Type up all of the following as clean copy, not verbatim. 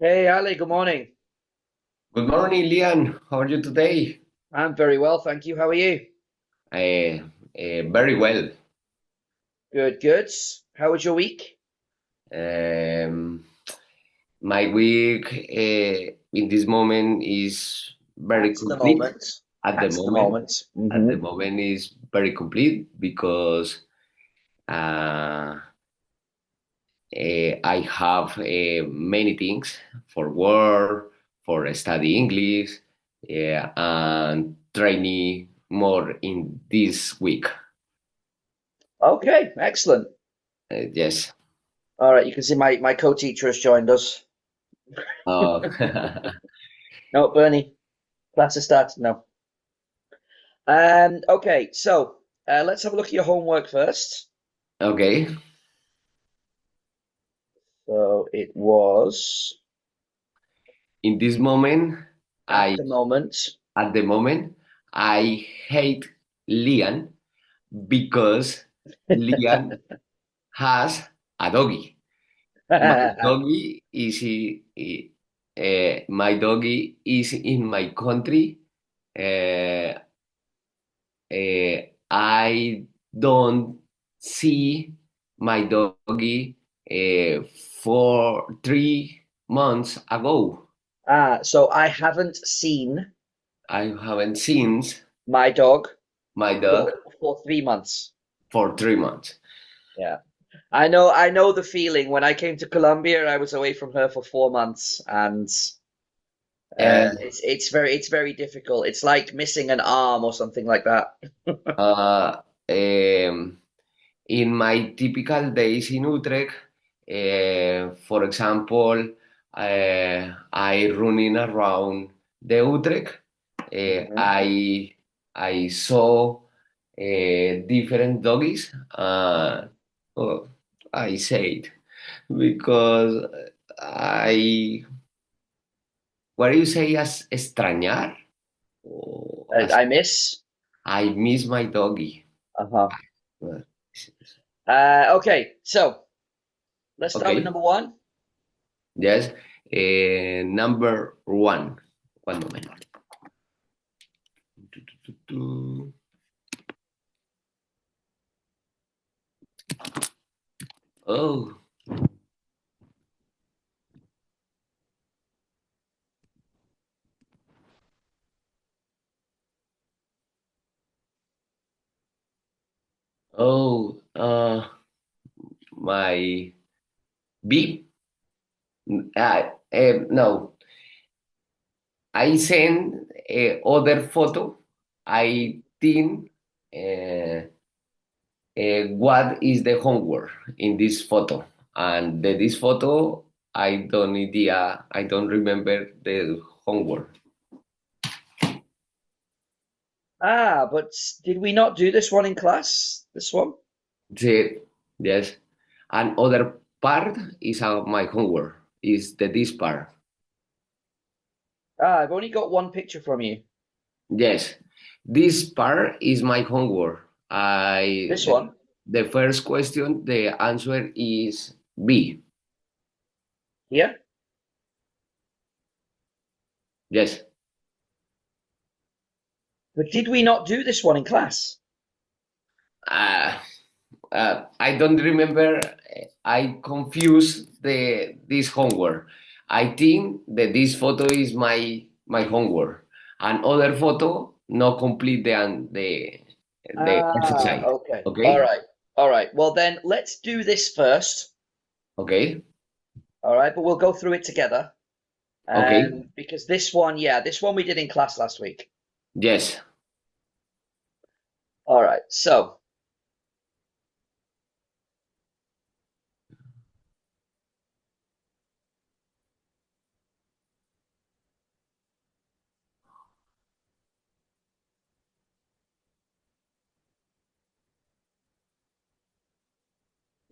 Hey Ali, good morning. Good morning, Lian. How are you today? I'm very well, thank you. How are you? Very well. Good, good. How was your week? Um, my week in this moment is very At the complete. moment. At the At the moment, moment. at the moment is very complete because uh, I have many things for work, for study English, yeah, and training more in this week. Okay, excellent. Yes. All right, you can see my co-teacher has joined us. Uh, No, Bernie, class has started now. Okay, so let's have a look at your homework first. okay. So it was In this moment, at I the moment. at the moment I hate Lian because Lian has a doggy. My doggy is my doggy is in my country. Uh, I don't see my doggy for 3 months ago. So I haven't seen I haven't seen my dog my dog for 3 months. for 3 months. Yeah. I know the feeling. When I came to Colombia, I was away from her for 4 months, and And it's very difficult. It's like missing an arm or something like that. uh, um, in my typical days in Utrecht, for example, I running around the Utrecht. Mhm. I saw different doggies. Oh, I said because I what do you say as extrañar? Oh, as I miss. I miss my doggy. Uh-huh. Well, Okay, so let's start with okay, number one. yes. Number one. One moment. Oh, oh, my beep. No, I sent other photo. I think what is the homework in this photo, and this photo I don't idea. I don't remember the homework. But did we not do this one in class? This one? The, yes, and other part is my homework. Is the this part? I've only got one picture from you. Yes, this part is my homework. This one? The first question, the answer is B. Here? Yes. But did we not do this one in class? Uh, I don't remember. I confuse the this homework. I think that this photo is my homework, and other photo not complete the exercise. Okay. All Okay. right. All right. Well, then let's do this first. Okay. All right, but we'll go through it together. Okay. Because this one, yeah, this one we did in class last week. Yes. All right. So,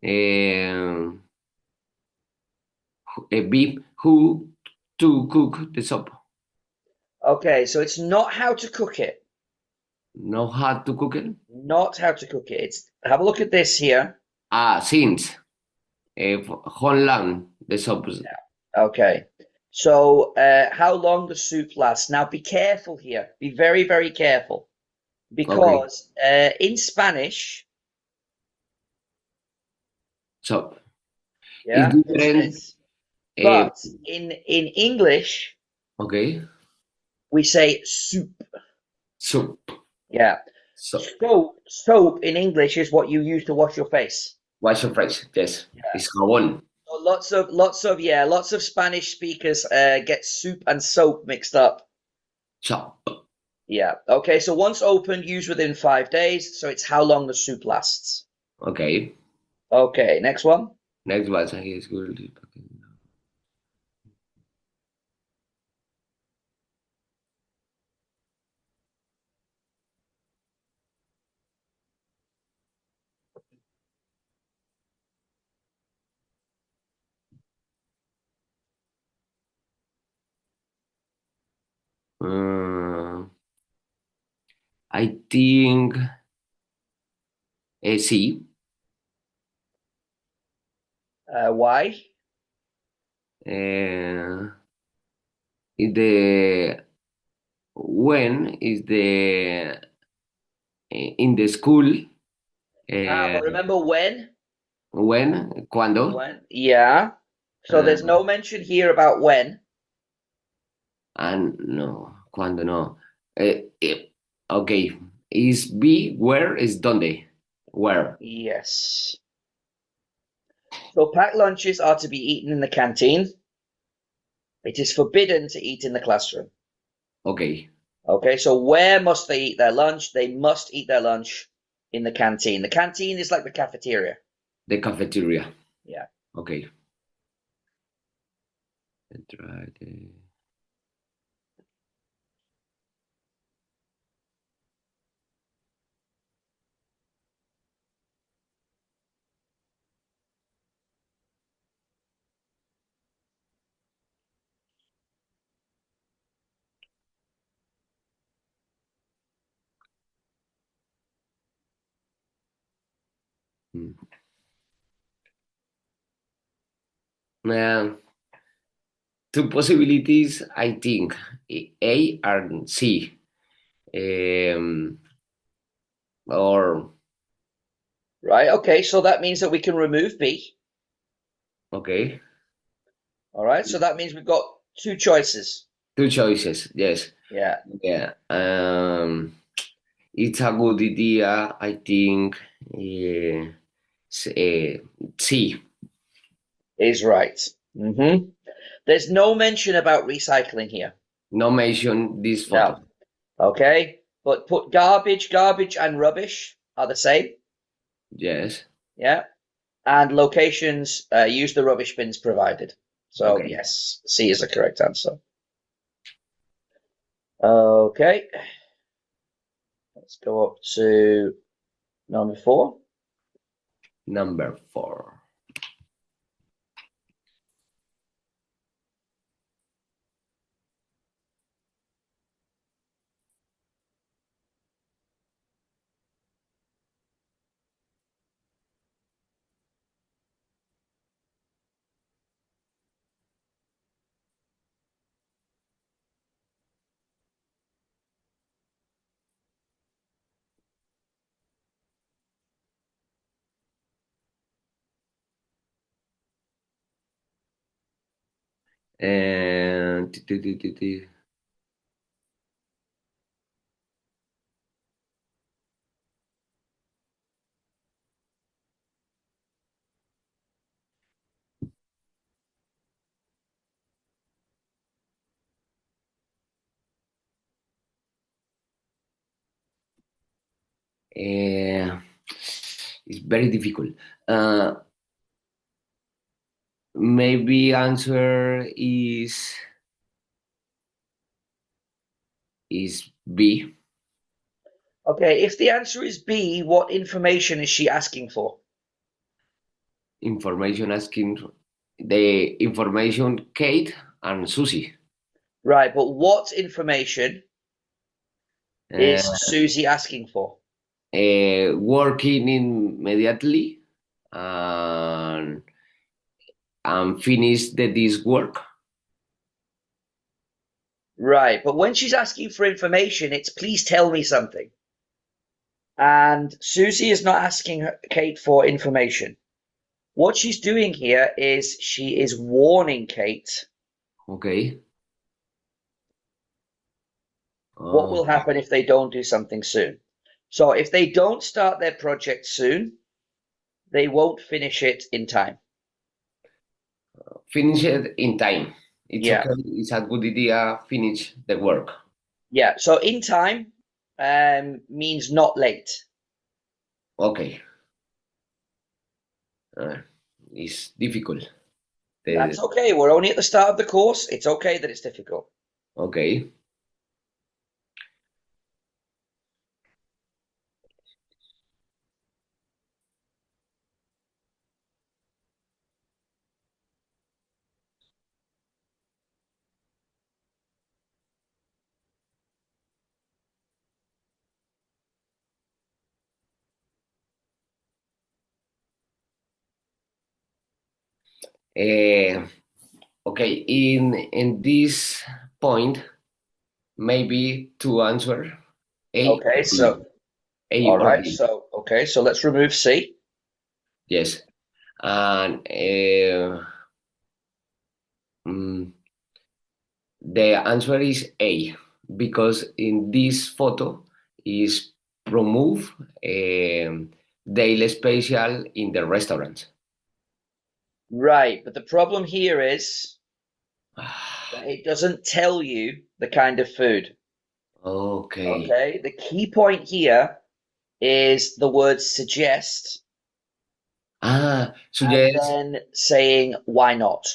Um, a beep who to cook the soup. okay, so it's not how to cook it. Know how to cook it? Not how to cook it. It's have a look at this here. Ah, since Holland the soup. Okay. So, how long the soup lasts. Now, be careful here. Be very, very careful Okay. because in Spanish, So it's yeah, it different. says, Uh, but in English okay. we say soup. Soup. Yeah, So soap in English is what you use to wash your face. what's your phrase? Yes. Yeah. It's jabón. So lots of Spanish speakers get soup and soap mixed up. Chop. Yeah. Okay. So once opened, use within 5 days. So it's how long the soup lasts. Okay. Okay. Next one. Next was I guess good. Uh, I think C. Why? Uh, is the when is the in the school? But Uh, remember when? when? Cuando? When? Yeah. So Uh, there's no mention here about when. and no, cuando no. Okay. Is B where is donde? Where? Yes. So packed lunches are to be eaten in the canteen. It is forbidden to eat in the classroom. Okay. Okay, so where must they eat their lunch? They must eat their lunch in the canteen. The canteen is like the cafeteria. The cafeteria. Yeah. Okay. Try the- hmm. Uh, two possibilities, I think. A and C. Um, or Right. Okay, so that means that we can remove B. okay. All right. So that means we've got two choices. Two choices. Yes. Yeah, Yeah. It's a good idea, I think. C. is right. There's no mention about recycling here. No mention this No. photo. Okay. But put garbage and rubbish are the same. Yes. Yeah. And locations, use the rubbish bins provided. So Okay. yes, C is the correct answer. Okay. Let's go up to number 4. Number 4. And uh, it's very difficult. Uh, Maybe answer is B. Okay, if the answer is B, what information is she asking for? Information asking the information Kate and Susie. Right, but what information Uh, is Susie asking for? Working immediately and finish this work. Right, but when she's asking for information, it's please tell me something. And Susie is not asking Kate for information. What she's doing here is she is warning Kate Okay. what will Okay. happen if they don't do something soon. So if they don't start their project soon, they won't finish it in time. Finish it in time. It's Yeah, okay. It's a good idea. Finish the work. yeah. So in time means not late. Okay. Uh, it's difficult. The, That's okay. We're only at the start of the course. It's okay that it's difficult. okay. Uh, okay. In this point, maybe to answer A Okay, or B. so A all or right, B. so okay, so let's remove C. Yes. And mm, the answer is A because in this photo is promote daily special in the restaurant. Right, but the problem here is that it doesn't tell you the kind of food. Okay. Okay, the key point here is the word suggest and Suggest then saying why not.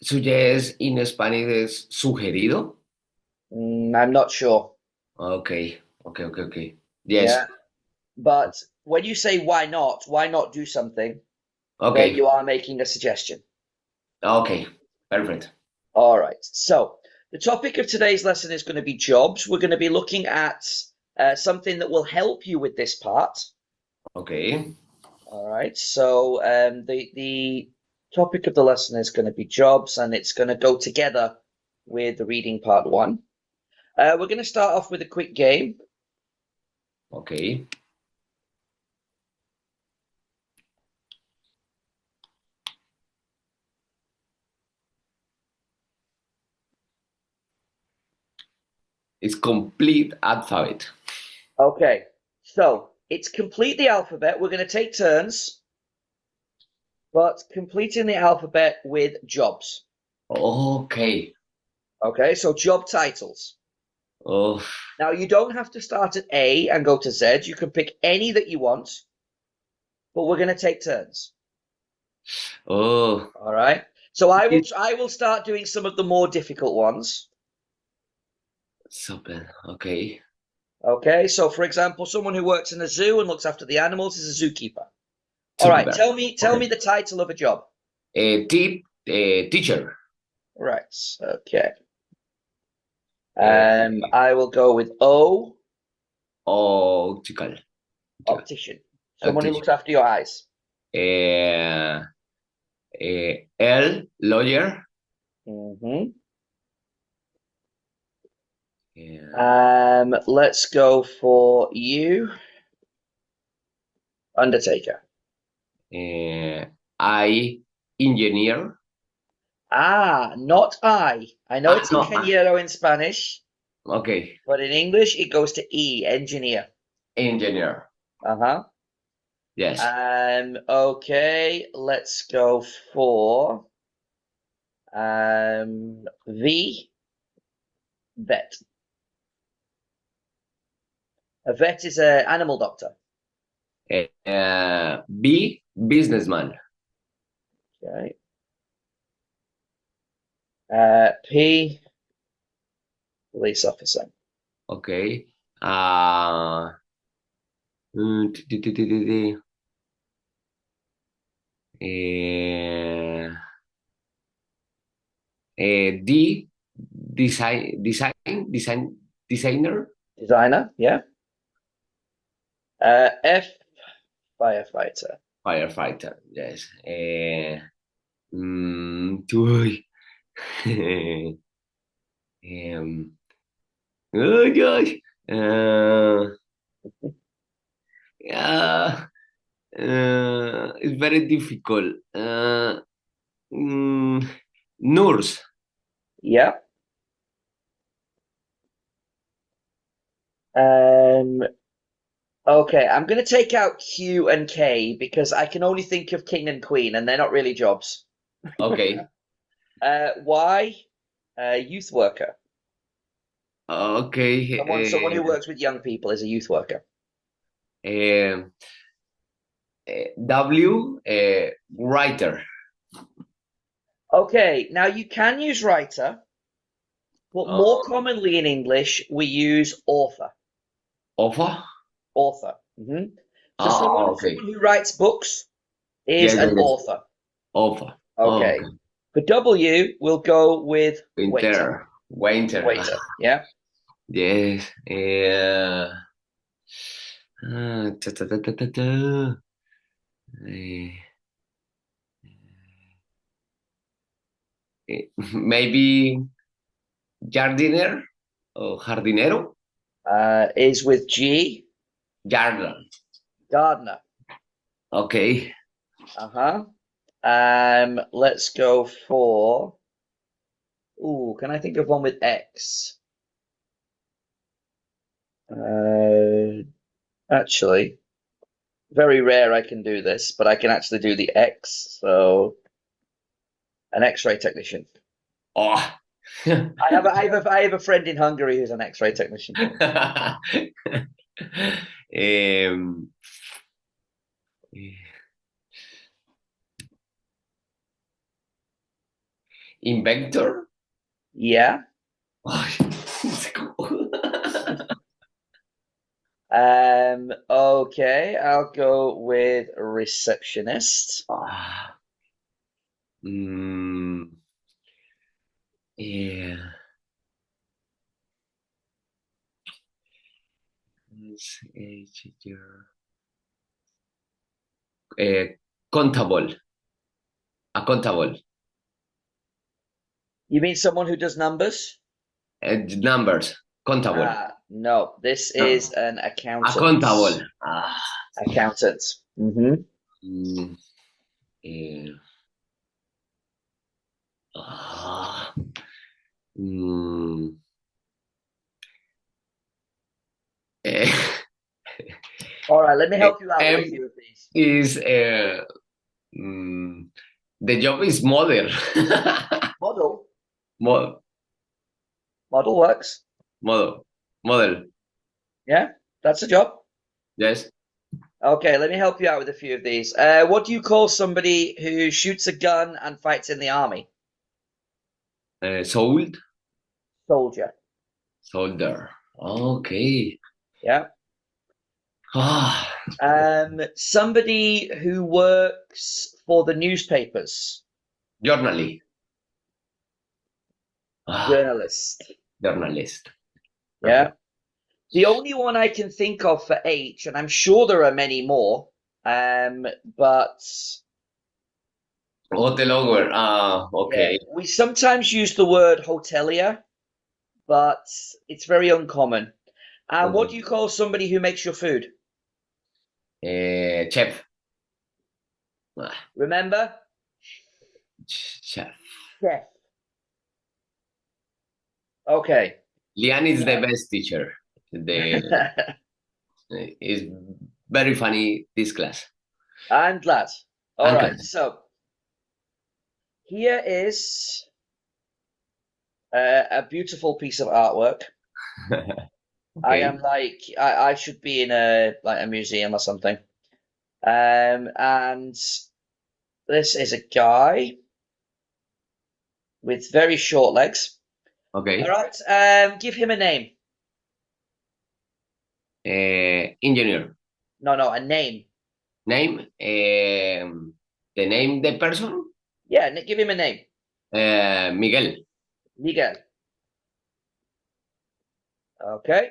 suggest in Spanish is sugerido. I'm not sure. Okay, okay, okay, okay. Yes. Yeah, but when you say why not do something, then Okay, you are making a suggestion. okay, perfect. All right. So the topic of today's lesson is going to be jobs. We're going to be looking at something that will help you with this part. Okay, All right. So the topic of the lesson is going to be jobs, and it's going to go together with the reading part one. We're going to start off with a quick game. okay. It's complete alphabet. Okay. So it's complete the alphabet. We're going to take turns, but completing the alphabet with jobs. Okay. Okay. So job titles. Oh, Now, you don't have to start at A and go to Z. You can pick any that you want, but we're going to take turns. oh. All right. So I will It's I will start doing some of the more difficult ones. super. Okay. Okay. So for example, someone who works in a zoo and looks after the animals is a zookeeper. All right. Zookeeper. Tell me Okay. the title of a job. Teacher. Right. Okay. Uh, I will go with O, optical. Optical. optician. Someone who Optician. looks after your eyes. Uh, L, lawyer. Hmm. Uh, Let's go for you, undertaker. uh, I, engineer. Ah, not I. I know it's No. ingeniero in Spanish, Okay. but in English it goes to E, engineer. Engineer. Uh-huh. Yes. Okay, let's go for V, vet. A vet is an animal doctor. B, businessman. Okay. P, police officer. Okay. Uh, mm, t- t- t- t- t- t- eh, D, designer, Designer, yeah. F, firefighter. firefighter. Yes. Tuy. Um, oh gosh. Yeah, it's very difficult. Mm, nurse. Yeah. Um, okay, I'm going to take out Q and K because I can only think of king and queen, and they're not really jobs. Okay. Y, youth worker. Someone Okay. who works with young people is a youth worker. Uh, W. Writer. Okay, now you can use writer, but more Uh, commonly in English, we use author. Offer. Author. So Okay. someone who writes books is Yes, an yes, yes. author. Offer. Oh, Okay. okay. For W, we'll go with waiter. Winter. Winter. Waiter. Yeah. Yes. Ta, ta, ta, ta, ta, ta. Eh, maybe jardiner or jardinero. Is with G. Garden. Gardener. Okay. Uh-huh. Let's go for. Ooh, can I think of one with X? Actually, very rare I can do this, but I can actually do the X. So, an X-ray technician. Oh. I have a friend in Hungary who's an X-ray technician. um, inventor. Yeah. Oh, it's cool. Okay, I'll go with receptionist. Ah, mm, yeah. Uh, Contable. Accountable. You mean someone who does numbers? Numbers. Contable. No, this No. is an accountant. Accountable. Ah. Accountant. Mm, eh, ah. Mm, eh, All right, let me help you out with a M few of these. is mm, the job is model. Model. Mo- Model works. model. Model. Yeah, that's a job. Yes. Okay, let me help you out with a few of these. What do you call somebody who shoots a gun and fights in the army? Sold. Soldier. Solder. Okay. Yeah. Ah, Somebody who works for the newspapers. journalist. Ah, Journalist. journalist. Okay. Yeah. The only one I can think of for H, and I'm sure there are many more, but Hotel logger. Ah, yeah, okay. we sometimes use the word hotelier, but it's very uncommon. And what do Okay. you call somebody who makes your food? Chef. Ah, Remember? chef. Chef. Okay. Lian is the best teacher. The is very funny this class. I'm glad. All And right. class. So here is a beautiful piece of artwork. I Okay. am like I should be in a museum or something. And this is a guy with very short legs. All Okay. right. Give him a name. Engineer. No, no, a name. Name. The name the person. Yeah, give him a name. Miguel. Miguel. Okay.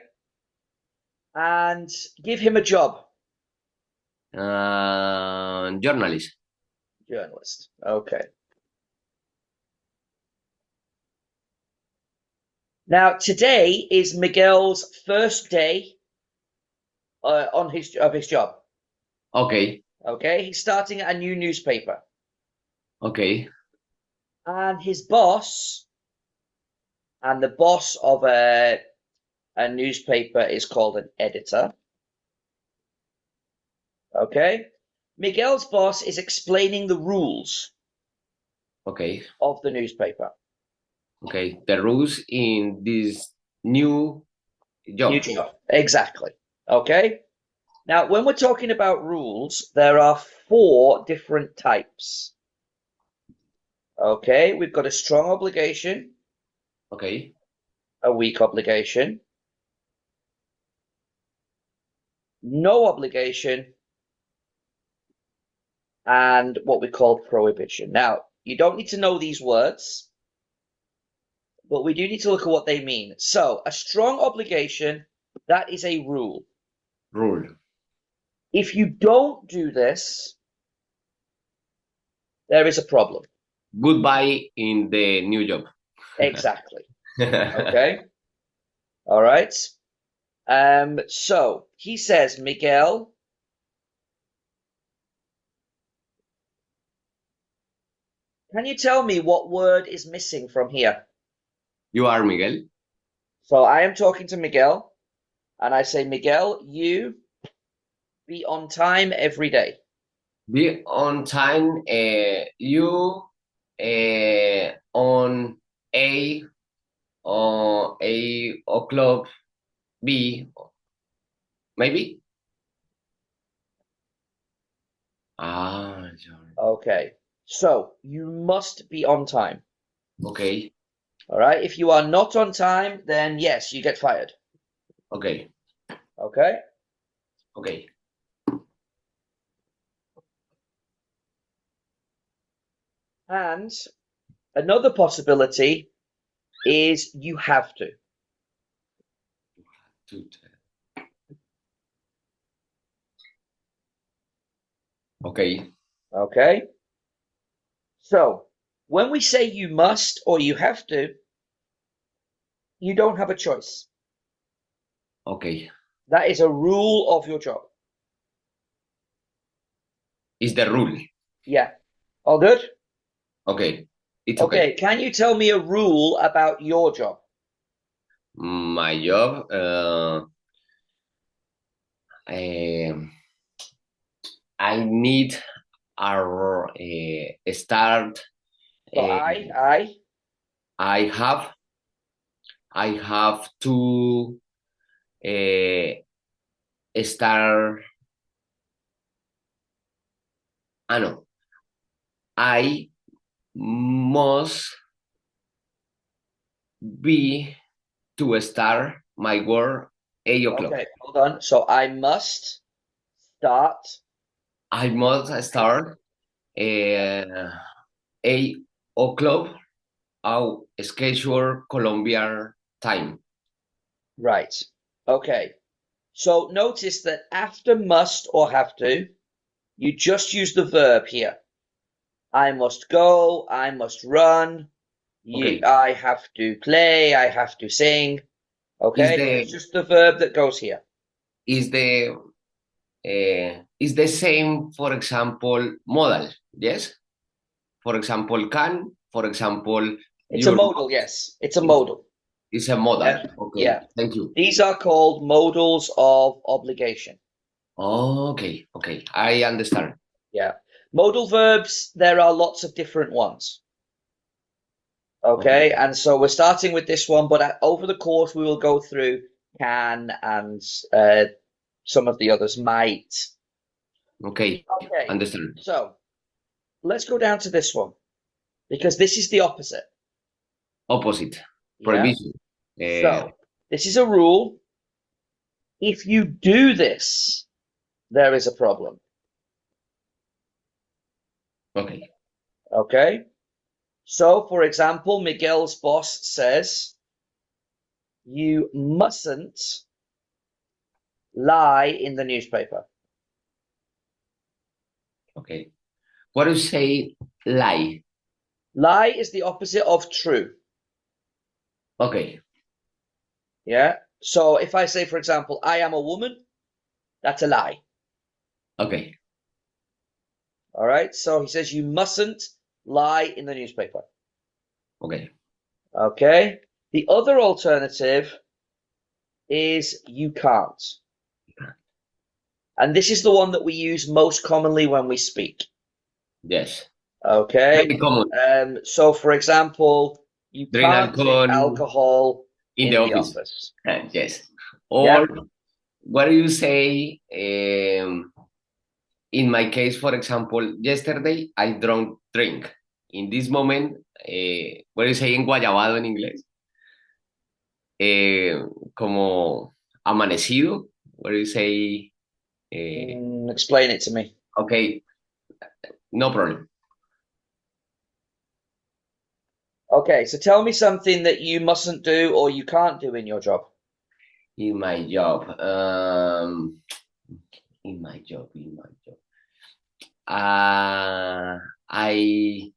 And give him a job. Journalist. Journalist. Okay. Now, today is Miguel's first day on his job. Okay. Okay, he's starting at a new newspaper, Okay. and his boss, and the boss of a newspaper is called an editor. Okay, Miguel's boss is explaining the rules Okay. of the newspaper. Okay. The rules in this new New job. job, exactly. Okay. Now, when we're talking about rules, there are 4 different types. Okay, we've got a strong obligation, Okay. a weak obligation, no obligation, and what we call prohibition. Now, you don't need to know these words, but we do need to look at what they mean. So, a strong obligation, that is a rule. Rule. If you don't do this, there is a problem. Goodbye in the new job. Exactly. Okay. All right. So he says, Miguel, can you tell me what word is missing from here? You are Miguel. So I am talking to Miguel, and I say, Miguel, you be on time every day. Be on time. You on a or 8 o'clock. Be maybe. Sure. Okay. So you must be on time. Okay. All right. If you are not on time, then yes, you get fired. Okay. Okay. Okay. And another possibility is you have to. Okay. Okay. So when we say you must or you have to, you don't have a choice. Okay. That is a rule of your job. Is the rule. Yeah. All good? Okay. It's okay. Okay. Can you tell me a rule about your job? My job. Um, I need a start. So Uh, I have to start. No. I must be to start my work 8 o'clock. okay, hold on. So I must start. I must start 8 o'clock. Our schedule Colombian time. Right. Okay. So notice that after must or have to, you just use the verb here. I must go, I must run, Okay. I have to play, I have to sing. Is Okay, it's the just the verb that goes here. is the is the same, for example, modal, yes? For example, can, for example, It's a your modal, yes. It's a is, modal. is a modal. Yeah, Okay, yeah. thank you. These are called modals of obligation. Okay, okay, I understand. Yeah. Modal verbs, there are lots of different ones. Okay, Okay, and so we're starting with this one, but over the course we will go through can and some of the others might. okay, Okay, understand. so let's go down to this one because this is the opposite. Opposite, Yeah. prohibition. Uh, So this is a rule. If you do this, there is a problem. okay, Okay. So, for example, Miguel's boss says, you mustn't lie in the newspaper. okay. What do you say? Lie. Lie is the opposite of true. Okay, Yeah. So if I say, for example, I am a woman, that's a lie. Okay. All right. So he says you mustn't lie in the newspaper. Okay. Okay. The other alternative is you can't. And this is the one that we use most commonly when we speak. Yes. Okay. Very common. So for example, you Drink can't drink alcohol alcohol in the in the office. office. Yes. Yeah. Or what do you say? In my case, for example, yesterday I drank drink. In this moment, what do you say enguayabado en inglés? Eh, Como amanecido. What do you say? Explain it to me. Okay, no problem. Okay, so tell me something that you mustn't do or you can't do in your job. In my job, in my job. Uh, I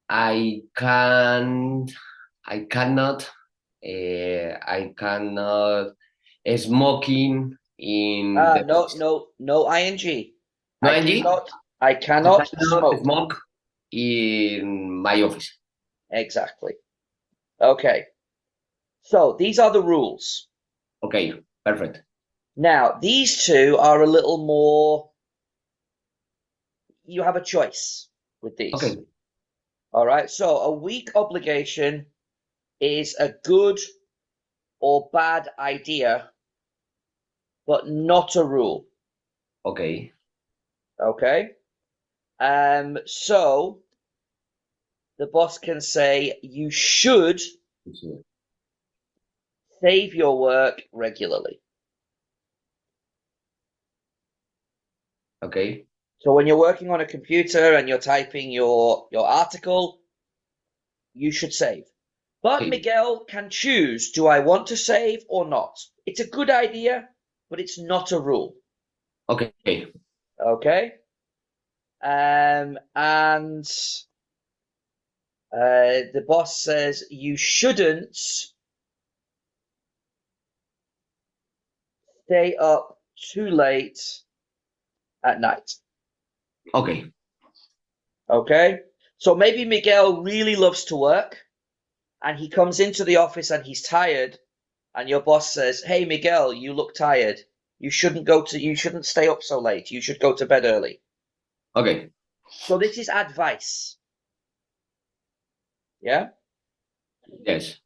I can I cannot I cannot smoking in the No, office. no, no ing. No, I Angie, cannot, I I cannot cannot smoke. smoke in my office. Exactly. Okay. So these are the rules. Okay, perfect. Now, these two are a little more, you have a choice with these. Okay, All right. So a weak obligation is a good or bad idea, but not a rule. okay. Okay. So the boss can say you should save your work regularly. Okay, So when you're working on a computer and you're typing your article, you should save. But okay, Miguel can choose, do I want to save or not? It's a good idea, but it's not a rule. okay, Okay? And the boss says you shouldn't stay up too late at night. okay, Okay? So maybe Miguel really loves to work and he comes into the office and he's tired and your boss says, "Hey Miguel, you look tired. You shouldn't stay up so late. You should go to bed early." okay. So this is advice. Yeah? Yes.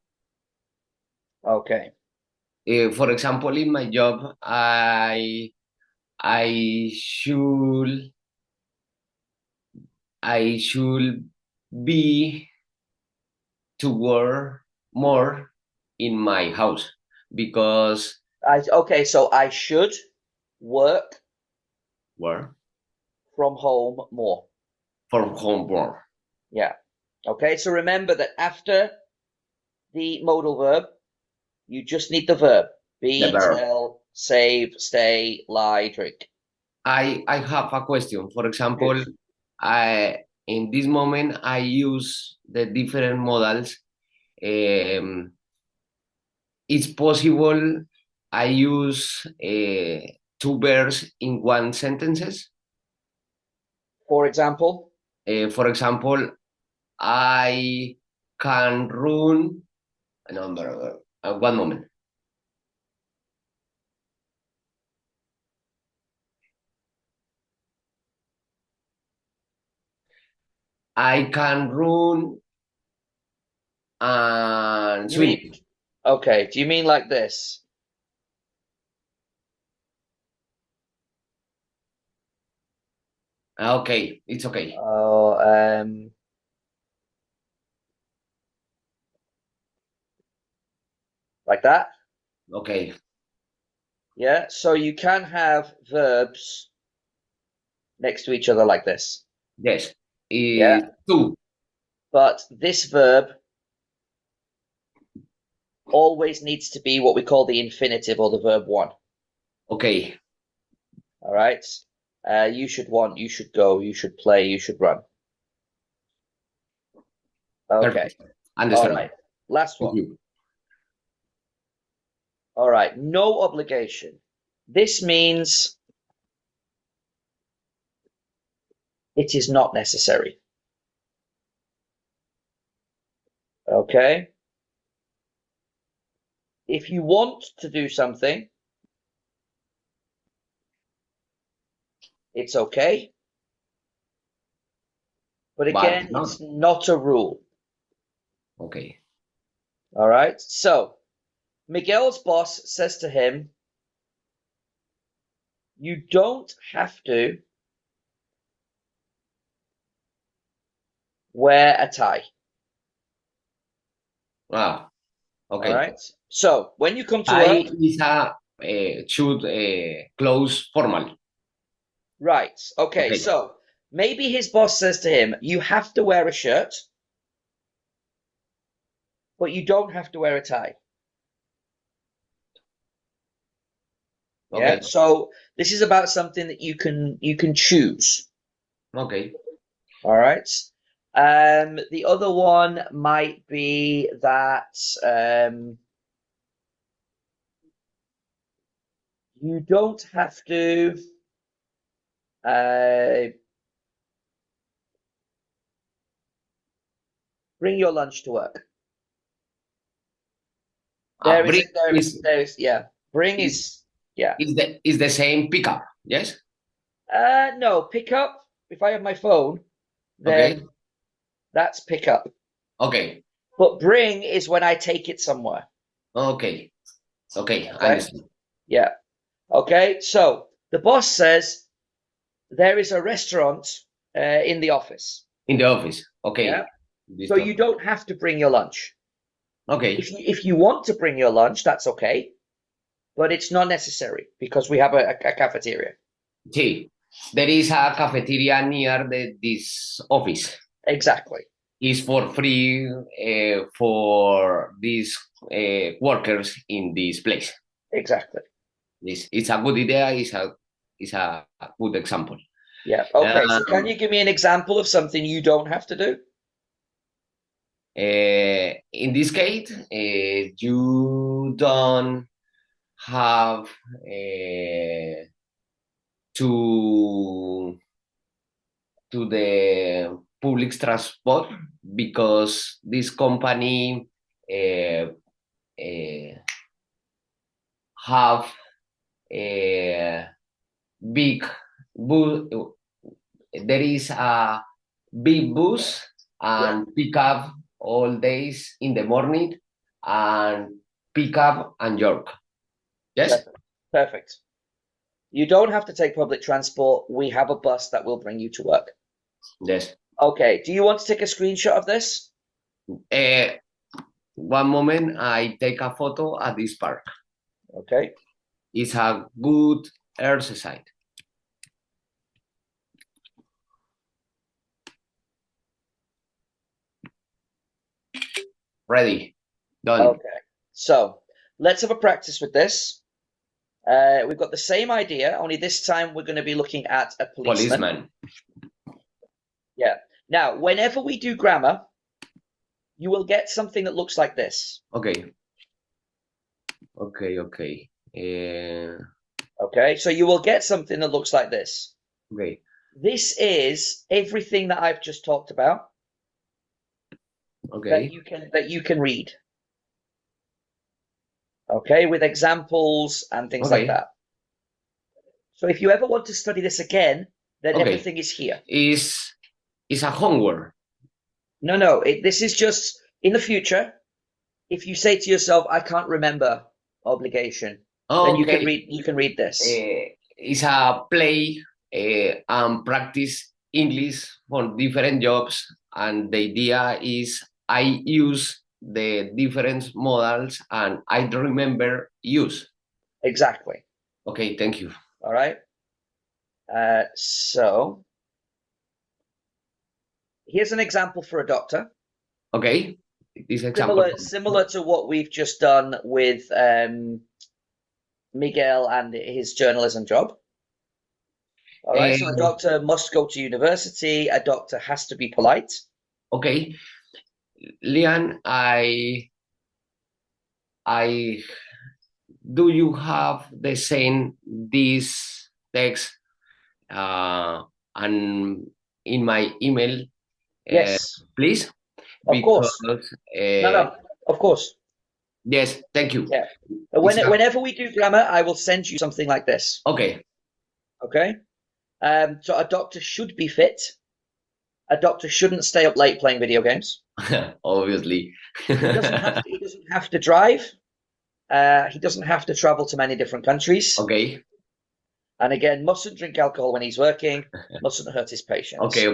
Okay. For example, in my job, I should I should be to work more in my house because Okay, so I should work work from home more. from home work. Yeah. Okay, so remember that after the modal verb, you just need the verb. The Be, verb. tell, save, stay, lie, drink. I have a question. For example, Shoot. I in this moment I use the different modals. Um, it's possible I use two verbs in one sentences. For example, For example, I can run. No, one moment. I can run and you mean, swim. okay, do you mean like this? Okay, it's okay. Oh, like that? Okay, Yeah, so you can have verbs next to each other like this. yes. Yeah, Two. but this verb always needs to be what we call the infinitive or the verb one. Okay, All right. You should want, you should go, you should play, you should run. Okay. perfect. All right. Understand. Last Thank one. you. All right. No obligation. This means it is not necessary. Okay. If you want to do something, it's okay. But But again, not it's not a rule. okay. All right. So Miguel's boss says to him, you don't have to wear a tie. Ah, All okay. right. So when you come to I work, is a should close formal. right. Okay. Okay. So maybe his boss says to him, you have to wear a shirt, but you don't have to wear a tie. Yeah. Okay. So this is about something that you can choose. Okay. All right. The other one might be that you don't have to uh, bring your lunch to work. There is Bring a, there is is there is yeah. Bring is is yeah. is the same pickup. Yes. No, pick up. If I have my phone, Okay. then that's pick up. Okay. But bring is when I take it somewhere. Okay. Okay. I Okay. understand. Yeah. Okay. So the boss says there is a restaurant in the office. In the office. Yeah. Okay. So Listo. you don't have to bring your lunch. Okay. If you want to bring your lunch, that's okay, but it's not necessary because we have a cafeteria. Sí. There is a cafeteria near this office. Exactly. Is for free for these workers in this place. Exactly. It's a good idea. It's a good example. Yeah. Okay. So can Um, you give me an example of something you don't have to do? in this case, you don't have to the public transport because this company uh, uh, have a big bus. There is a big bus Yeah. and pick up all days in the morning and pick up and York. Yes? Perfect. Perfect. You don't have to take public transport. We have a bus that will bring you to work. Yes. Okay. Do you want to take a screenshot of this? Uh, one moment, I take a photo at this park. Okay. It's a good exercise. Ready. Done. Okay. So let's have a practice with this. We've got the same idea, only this time we're going to be looking at a policeman. Policeman. Yeah. Now, whenever we do grammar, you will get something that looks like this. Okay. Okay. Okay. So you will get something that looks like this. Okay. This is everything that I've just talked about that Okay. you can read. Okay, with examples and things like Okay. that. So if you ever want to study this again, then Okay. everything is here. Is a homework. No. This is just in the future. If you say to yourself, "I can't remember obligation," then you can Okay. read. You can read this. Is a play and practice English for different jobs. And the idea is I use the different modals and I remember use. Exactly. Okay, thank you. All right. So here's an example for a doctor, Okay, this example. similar to what we've just done with Miguel and his journalism job. All right. So a Uh, doctor must go to university. A doctor has to be polite. okay, Lian, I Do you have the same this text and in my email, Yes, please? of course. Because No, of course. yes, thank you. Yeah. It's Whenever we do grammar, I will send you something like this. okay. Okay? So a doctor should be fit. A doctor shouldn't stay up late playing video games. Obviously. He doesn't have to. He doesn't have to drive. He doesn't have to travel to many different countries. Okay. And again, mustn't drink alcohol when he's working. Mustn't hurt his patients. Okay.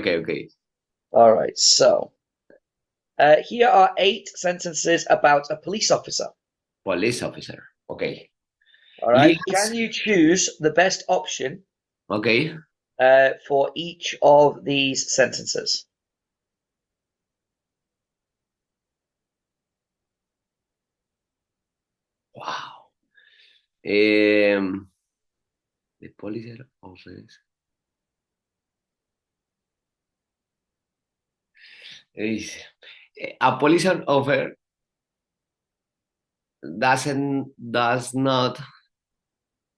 All right. So here are 8 sentences about a police officer. Police officer. Okay. All right. Yes. Can you choose the best option Okay. for each of these sentences? Wow. The police office. Is a police officer does not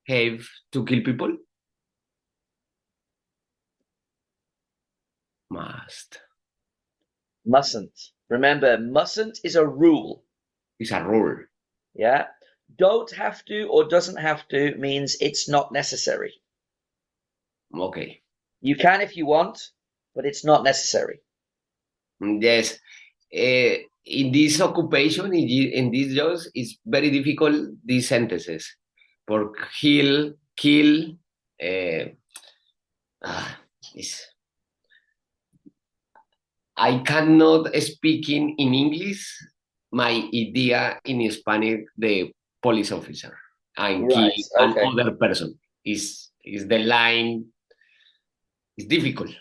have to kill people? Must. Mustn't. Remember, mustn't is a rule. It's a rule. Yeah. Don't have to or doesn't have to means it's not necessary. Okay. You can if you want, but it's not necessary. Yes. In this occupation, in these jobs, it's very difficult, these sentences. For kill, it's, I cannot speak in English my idea in Spanish, the police officer, and kill Right. Okay. another person. Is the line is difficult.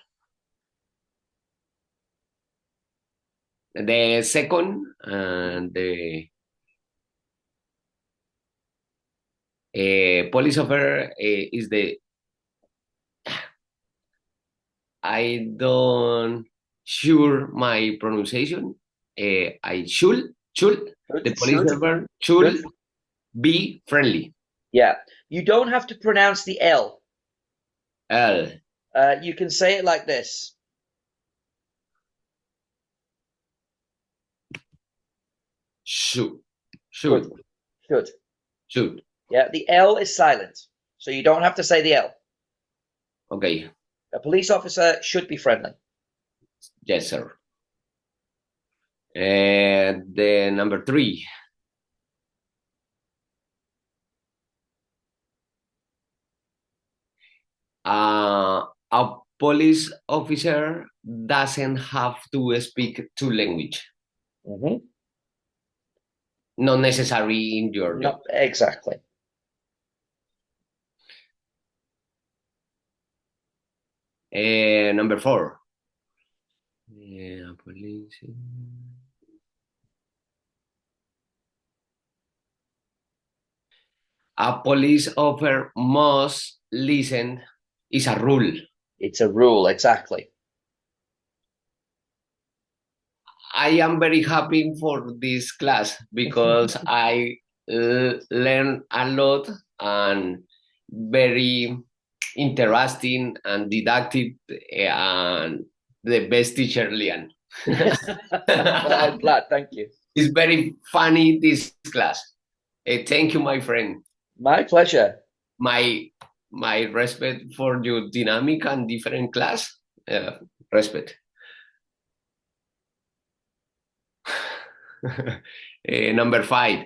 The second, the police officer is the I don't sure my pronunciation. I should the police officer should be friendly. Yeah. You don't have to pronounce the L. L. You can say it like this. Should. Should. Yeah, the L is silent, so you don't have to say the L. Okay. A police officer should be friendly. Yes, sir. And then number 3. A police officer doesn't have to speak 2 languages. Mm-hmm. Not necessary in your job. Exactly. Number 4. Police. A police officer must listen. Is a rule. It's a rule, exactly. I am very happy for this class because I learn a lot and very interesting and didactic and the best teacher, Lian. I'm glad, thank you. It's very funny, this class. Thank you, my friend. My pleasure. My respect for your dynamic and different class. Respect. Number 5.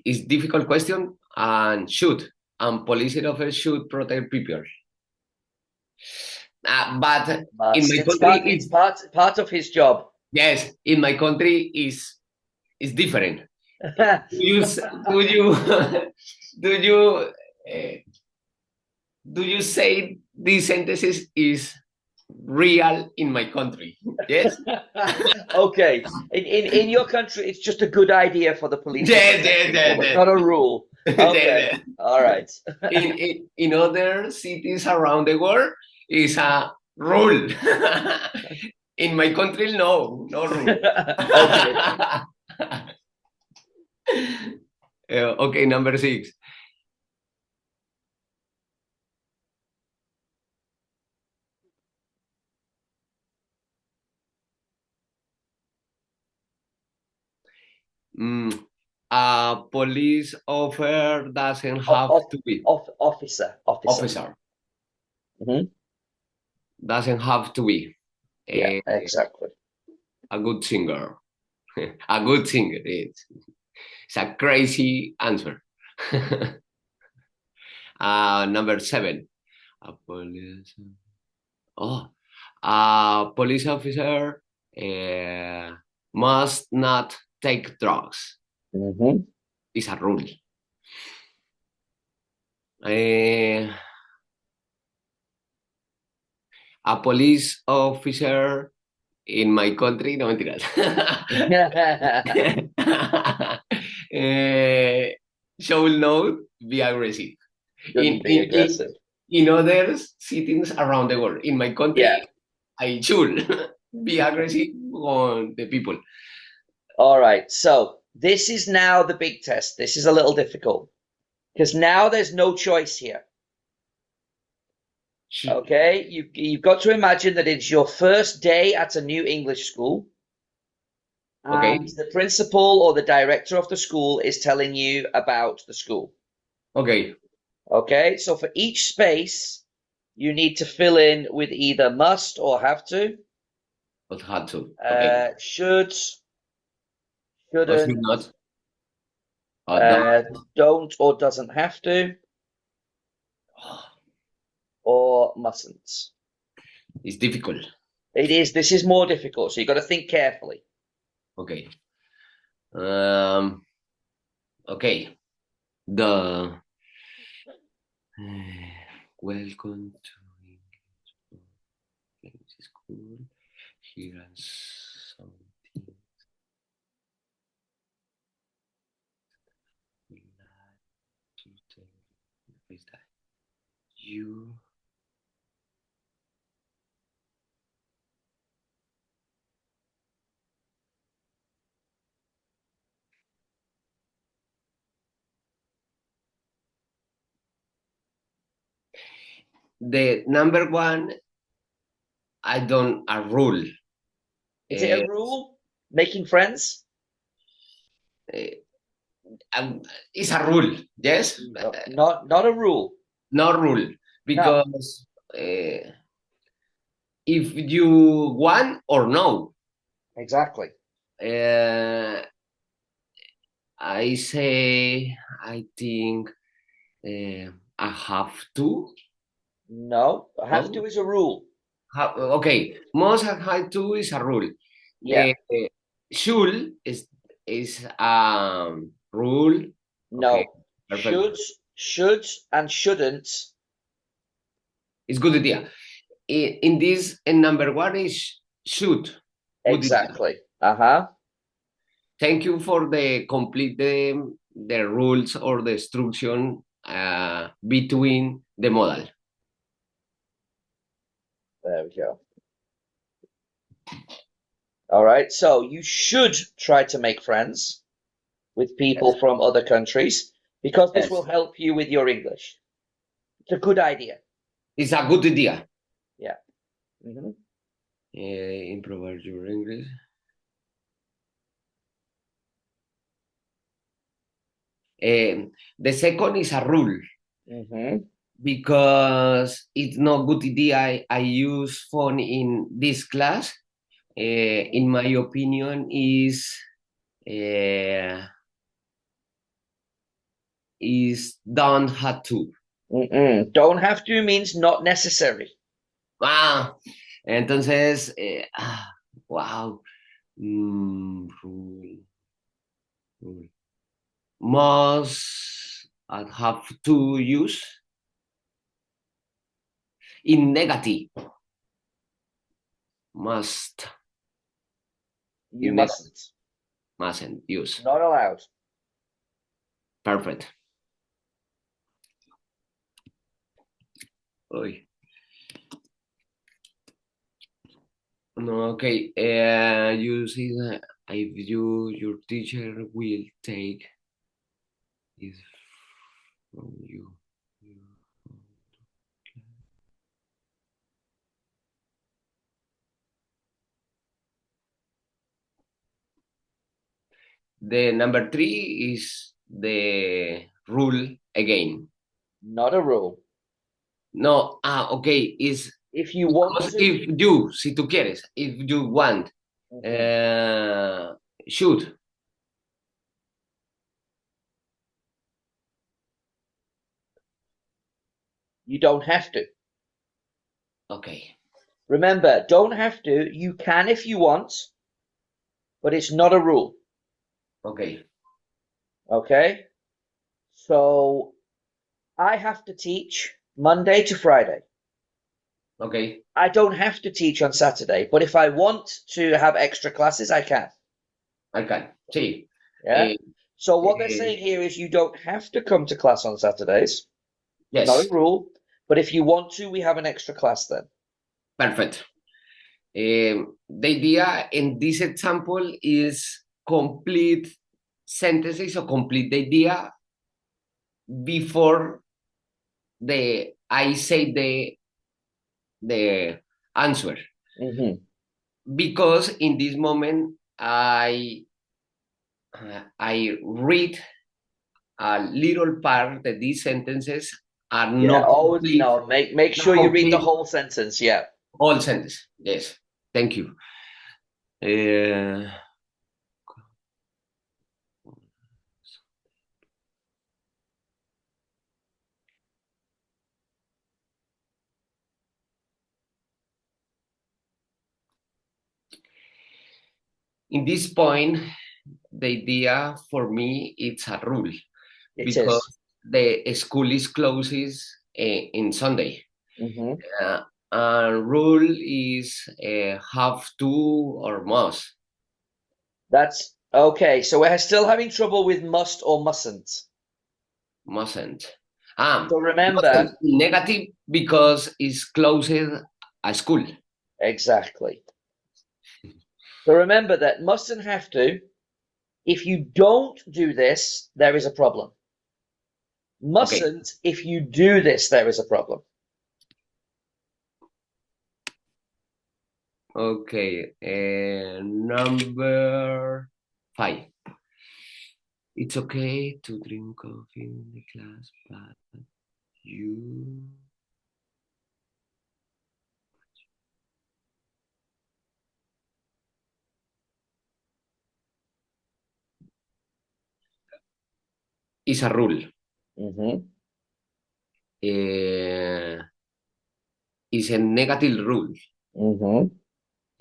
It's difficult question and police officers should protect people. But in my country, it's part of his job. Yes, in my country is different. Do you say these sentences is real in my country? Yes. Okay. In your country, it's just a good idea for the police. Yeah. It's not a rule. Okay, all right. In other cities around the world, is a rule. In my country, no rule. Okay. Okay, number 6. A police officer doesn't have to be Officer. officer. Mhm. Doesn't have to be Yeah, a, exactly. a good singer. A good singer. It's a crazy answer. Number 7. A police. Oh, a police officer must not take drugs. Hmm. It's a rule. Uh, a police officer in my country, no mentiras. uh, should not be aggressive. In, Shouldn't be in, in, aggressive. in other cities around the world. In my Yeah. country, I should be aggressive on the people. All right. So this is now the big test. This is a little difficult because now there's no choice here. Okay. You've got to imagine that it's your first day at a new English school, and Okay, the principal or the director of the school is telling you about the school. okay, Okay. So for each space, you need to fill in with either must or have to, but had to. Okay, should, or should shouldn't, not. Don't. don't or doesn't have to, or mustn't. It's difficult. This is more difficult, so you've got to think carefully. Okay. Um. Okay. The welcome to English school. Here are something we like to tell you is that you the number one. I don't a rule. Is it a Uh, rule? Making friends? uh, it's a rule. Yes, No, not a rule. no rule No, because if you want or no. exactly. Uh, I say I think I have to. No, have to No? is a rule. Okay, must have to is a rule. Yeah, Uh, should is rule. Okay, no. perfect. Should and shouldn't. It's good idea. In this, number one is should. Good idea. Exactly. Uh-huh. Thank you for the complete the rules or the instruction between the modal. There we go. All right. So you should try to make friends with people Yes. from other countries because this will Yes. help you with your English. It's a good idea. It's a good idea. Yeah. Hmm. Improve your English. The second is a rule Hmm. because it's not good idea. I use phone in this class. In my opinion, uh, is don't have to. Don't have to means not necessary. Ah, entonces, wow. Rule, rule. Must have to use in negative. Must You in negative. mustn't. Mustn't use. Not allowed. Perfect. Oy. No, okay. You see that if your teacher will take is from you. The number three is the rule again. Not a rule. No, okay, is If you want because to, if you, si tú quieres, if you want, Mhm. uh, should. You don't have to. Okay, Remember, don't have to. You can if you want, but it's not a rule. okay, Okay? So I have to teach Monday to Friday. okay, I don't have to teach on Saturday, but if I want to have extra classes, I can. I can. Sí. Yeah? Eh, So what they're eh, saying here is you don't have to come to class on Saturdays. Not a yes, rule. But if you want to, we have an extra class then. perfect. The idea in this example is complete sentences or complete the idea before the I say the answer. Hmm. Because in this moment I read a little part that these sentences are Yeah. not Oh complete, no. Make not sure you read the complete whole sentence. Yeah. all sentences. Yes, thank you. Uh, in this point, the idea for me it's a rule It because is. the school is closes in Sunday. Hmm. Uh, and rule is have to or must. That's okay. So we're still having trouble with must or mustn't. Mustn't. So remember, Mustn't negative because it's closed a school. exactly. So remember that must and have to. If you don't do this, there is a problem. Okay. Mustn't, if you do this, there is a problem. Okay. Number five. It's okay to drink coffee in the class, but you is a rule. Hmm. Uh, is a negative rule. Hmm.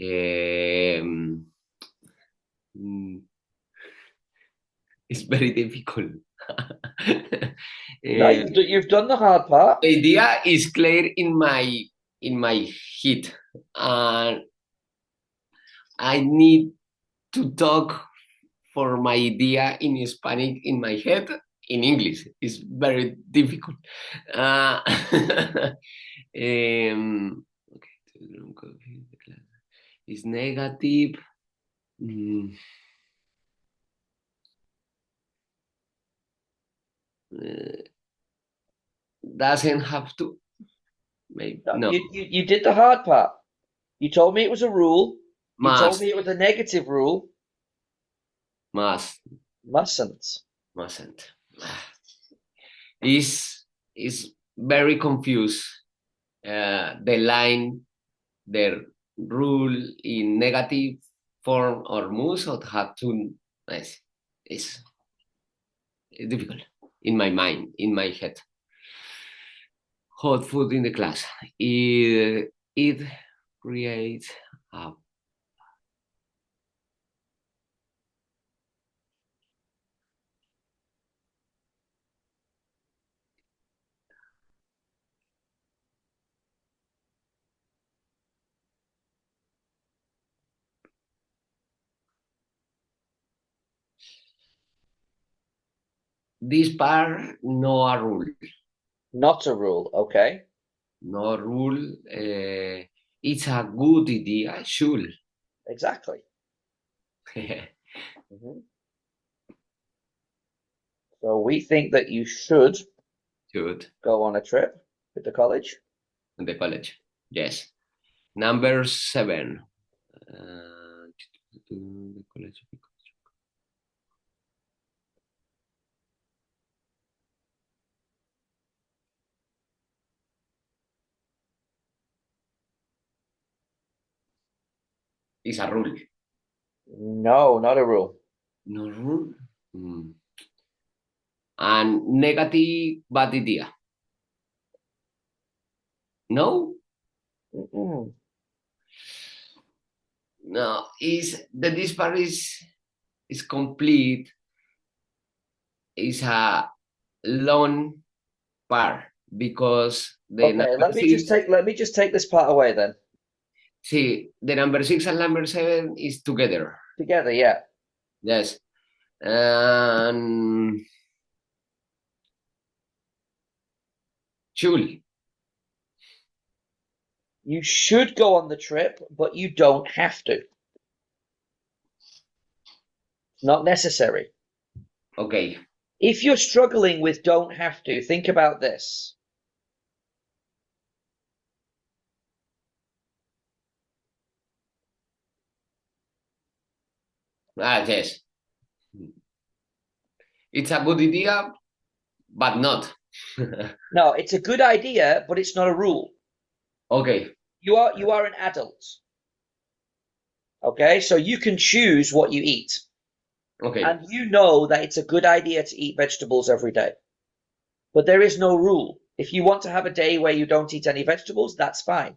Um, mm, it's very difficult. No, Uh, you've done the hard part. the idea is clear in my head, and I need to talk for my idea in Hispanic in my head in English. It's very difficult. Uh, okay, it's negative. Mm, uh, doesn't have to. Maybe No, no. you did the hard part. You told me it was a rule. You told Must, me it was a negative rule. must, Mustn't. mustn't. Is very confused. The line, the rule in negative form or must or have to. It's, it's difficult in my mind, in my head. Hot food in the class. It creates a this part no a rule. Not a rule. Okay. No rule. It's a good idea. Should. Exactly. Mhm. So we think that you should Should. go on a trip with the college. In the college. Yes. Number 7. The college. Is a rule. No, not a rule. No rule. And negative bad idea. No? Mm-mm. No. Is the this part is complete. Is a long part because the Okay, number six. let me just take this part away then. See, the number 6 and number 7 is together. Together, yeah. Yes. And should. You should go on the trip, but you don't have to. Not necessary. Okay. If you're struggling with don't have to, think about this. Yes. It's a good idea, but not. No, it's a good idea, but it's not a rule. Okay. You are an adult. Okay, so you can choose what you eat. Okay. And you know that it's a good idea to eat vegetables every day. But there is no rule. If you want to have a day where you don't eat any vegetables, that's fine.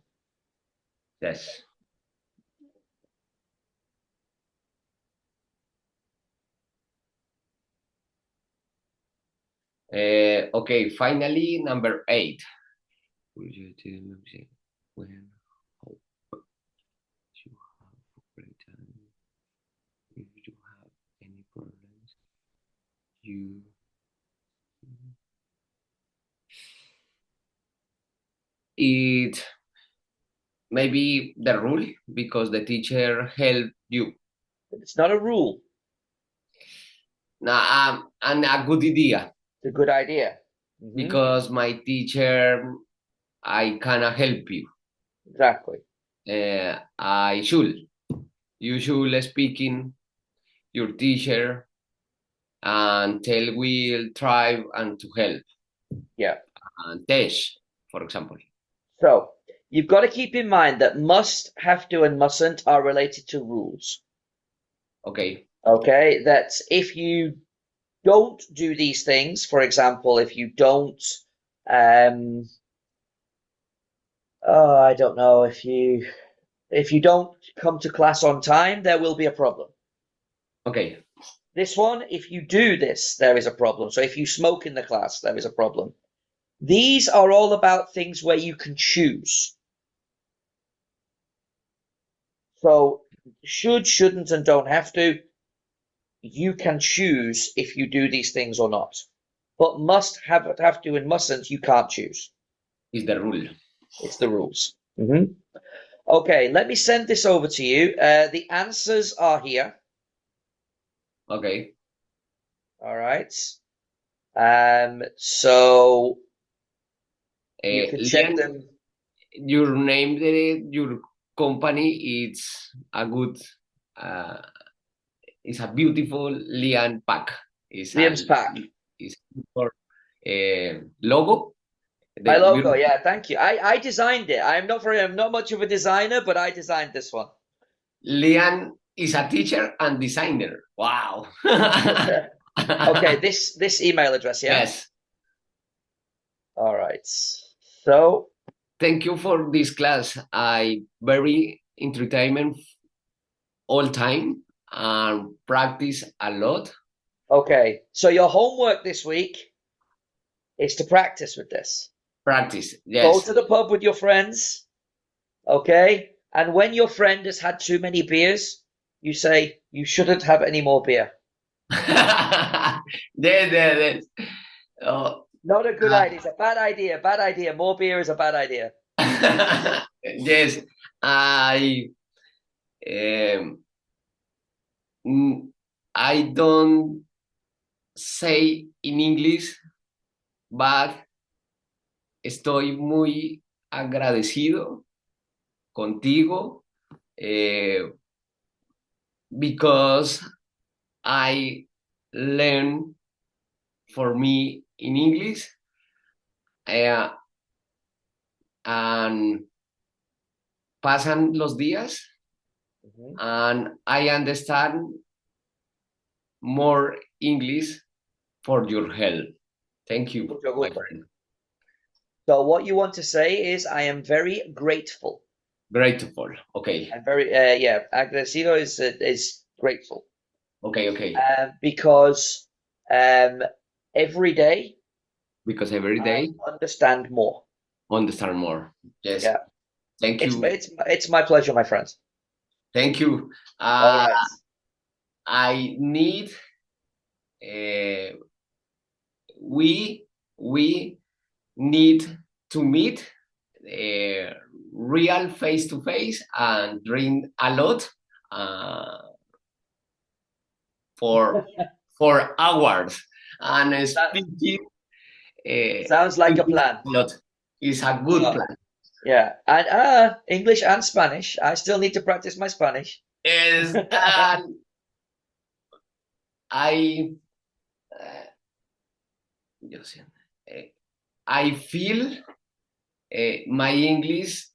Yes. Okay. Finally, number 8. When you have if you have any problems, you it maybe the rule because the teacher helped you. It's not a rule. And a good idea It's a good idea. Mm-hmm. because my teacher, I cannot help you. Exactly. I should. You should speaking your teacher and tell will try and to help. Yeah. And teach, for example. So you've got to keep in mind that must, have to, and mustn't are related to rules. Okay. Okay, that if you don't do these things, for example, if you don't, I don't know, if you don't come to class on time, there will be a problem. Okay. This one, if you do this, there is a problem. So if you smoke in the class, there is a problem. These are all about things where you can choose. So should, shouldn't, and don't have to, you can choose if you do these things or not. But must, have to, and mustn't, you can't choose. Is the rule. It's the rules. Mm-hmm. Okay, let me send this over to you. The answers are here. Okay. All right. So you can check Lian, them. your name, your company, it's a good, uh, it's a beautiful Lian pack. It's Liam's pack. It's for logo. My logo, yeah, thank you. I designed it. I'm not much of a designer, but I designed this one. Lian is a teacher and designer. Wow. Okay, this email address, yeah? Yes. All right. So Thank you for this class. I very entertainment all time and practice a lot. okay, so your homework this week is to practice with this. Practice, Go yes. to the pub with your friends, okay? And when your friend has had too many beers, you say, you shouldn't have any more beer. Yes. Oh, Not a good Uh, idea. It's a bad idea. Bad idea. More beer is a bad idea. yes, I um, I don't say in English, but estoy muy agradecido contigo because I learn for me in English and pasan los días Mhm. and I understand more English for your help. Thank you, Mucho my gusto. friend. So what you want to say is, I am very grateful. Grateful. Okay. I'm very, yeah, agradecido is grateful. Okay. Because every day Because every I day understand more. understand more. Yes. Yeah, Thank you. it's my pleasure, my friends. Thank you. All right. I need we we need to meet real face to face and drink a lot uh, for 4 hours and That speaking sounds like a English plan. a lot is a good So, plan. yeah, and English and Spanish. I still need to practice my Spanish. Is I uh, I feel my English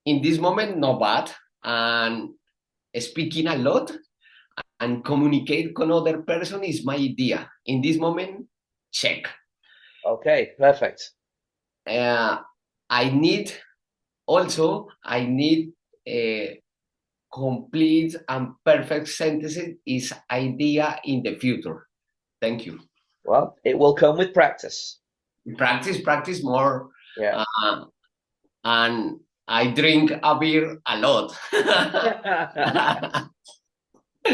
in this moment not bad and speaking a lot and communicate with other person is my idea. In this moment, check. Okay, perfect. Uh, I need I need a complete and perfect sentences is idea in the future. Thank you. Well, it will come with practice. Practice more. Yeah. Uh, and I drink a beer a lot.